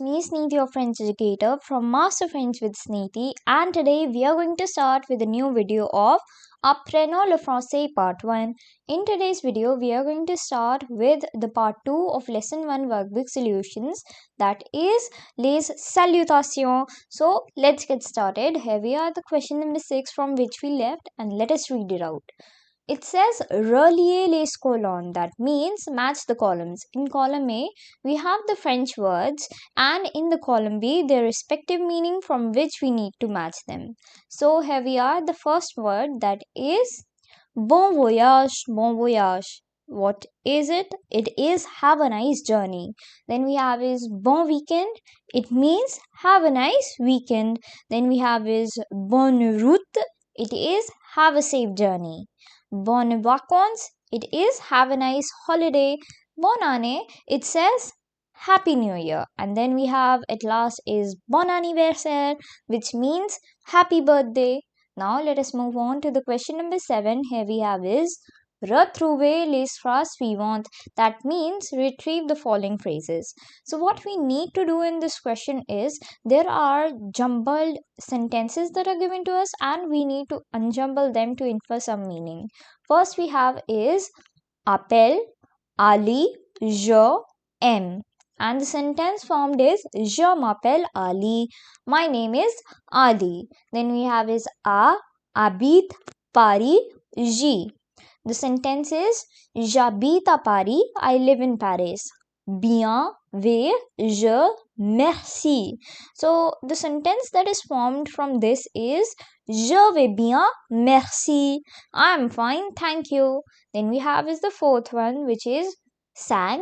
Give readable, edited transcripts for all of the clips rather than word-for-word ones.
me Sniti, your French educator from Master French with Sniti, and today we are going to start with a new video of Apprenons le français part 1. In today's video, we are going to start with the part 2 of lesson 1 workbook solutions, that is les salutations. So let's get started. Here we are, the question number 6 from which we left, and let us read it out. It says relier les colonnes, that means match the columns. In column A, we have the French words, and in the column B, their respective meaning from which we need to match them. So here we are, the first word, that is bon voyage, bon voyage. What is it? It is have a nice journey. Then we have is bon weekend. It means have a nice weekend. Then we have is bonne route. It is have a safe journey. Bonne vacances, it is have a nice holiday. Bonne année, it says Happy New Year. And then we have at last is bon anniversaire, which means happy birthday. Now let us move on to the question number 7. Here we have is retrouver les phrases suivantes. That means retrieve the following phrases. So what we need to do in this question is, there are jumbled sentences that are given to us and we need to unjumble them to infer some meaning. First we have is appelle Ali, je aime. And the sentence formed is je m'appelle Ali. My name is Ali. Then we have is A habite Paris, J. The sentence is j'habite à Paris, I live in Paris. Bien, ve, je, merci. So the sentence that is formed from this is je vais bien, merci. I am fine, thank you. Then we have is the fourth one, which is 5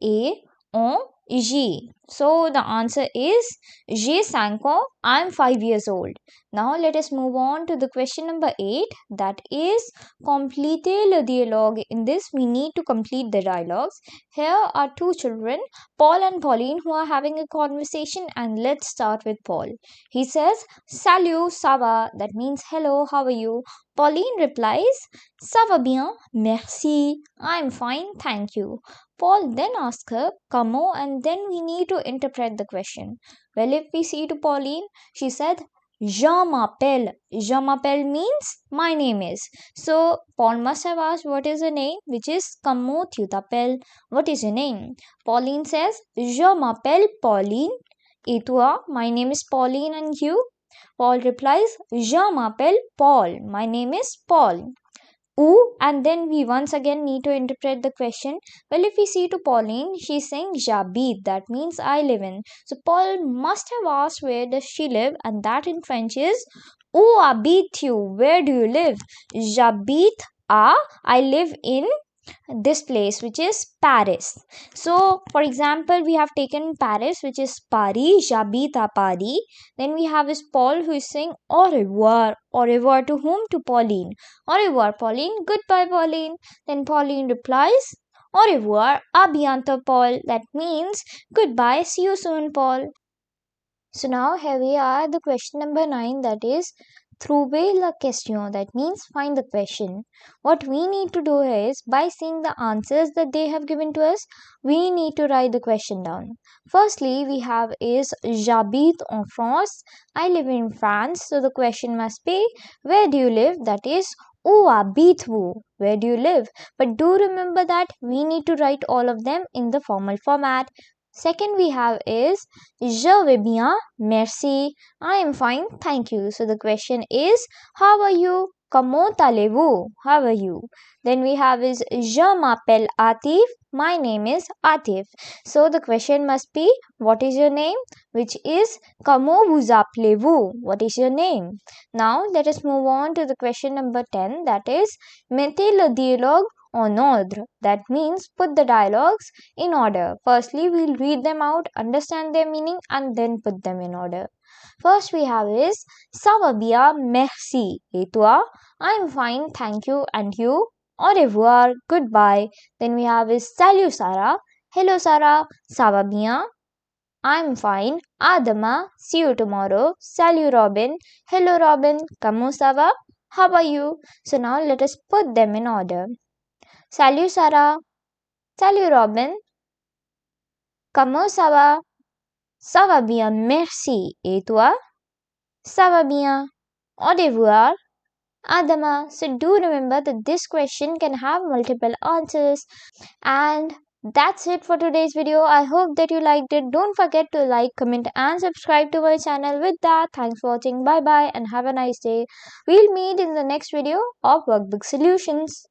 et on J. So the answer is j'ai 5 ans, I am 5 years old. Now let us move on to the question number 8, that is compléter le dialogue. In this we need to complete the dialogues. Here are two children, Paul and Pauline, who are having a conversation, and let's start with Paul. He says salut, ça va, that means hello, how are you? Pauline replies ça va bien, merci, I am fine, thank you. Paul then asks her comment, and then we need to interpret the question. Well, if we see to Pauline, she said je m'appelle. Je m'appelle means my name is. So Paul must have asked what is her name, which is comment tu t'appelles. What is your name? Pauline says je m'appelle Pauline. Et toi? My name is Pauline, and you? Paul replies je m'appelle Paul. My name is Paul. Où, and then we once again need to interpret the question. Well, if we see to Pauline, she's saying j'habite, that means I live in. So Paul must have asked where does she live, and that in French is où habites-tu, where do you live? J'habite à, I live in this place, which is Paris. So for example, we have taken Paris, which is Paris, j'habite à Paris. Then we have is Paul, who is saying au revoir. Au revoir to whom? To Pauline. Au revoir Pauline, goodbye Pauline. Then Pauline replies au revoir, à bientôt Paul. That means goodbye, see you soon Paul. So now here we are, the question number 9, that is trouver la question, that means find the question. What we need to do is, by seeing the answers that they have given to us, we need to write the question down. Firstly, we have is j'habite en France, I live in France. So the question must be where do you live, that is où habites-vous, where do you live? But do remember that we need to write all of them in the formal format. Second we have is je vais bien, merci, I am fine, thank you. So the question is how are you? Comment allez-vous? How are you? Then we have is je m'appelle Atif, my name is Atif. So the question must be what is your name, which is comment vous appelez-vous? What is your name? Now let us move on to the question number 10, that is mettez le dialogue en ordre. That means put the dialogues in order. Firstly, we'll read them out, understand their meaning, and then put them in order. First we have is ça va bien, merci. Et toi? I am fine, thank you, and you? Au revoir, goodbye. Then we have is salut Sarah. Hello Sarah, ça va bien? I am fine. À demain, see you tomorrow. Salut Robin. Hello Robin, comment ça va? How are you? So now let us put them in order. Salut Sarah. Salut Robin. Comment ça va? Ça va bien, merci. Et toi? Ça va bien. Au revoir. Adama. So do remember that this question can have multiple answers. And that's it for today's video. I hope that you liked it. Don't forget to like, comment and subscribe to my channel. With that, thanks for watching. Bye bye and have a nice day. We'll meet in the next video of Workbook Solutions.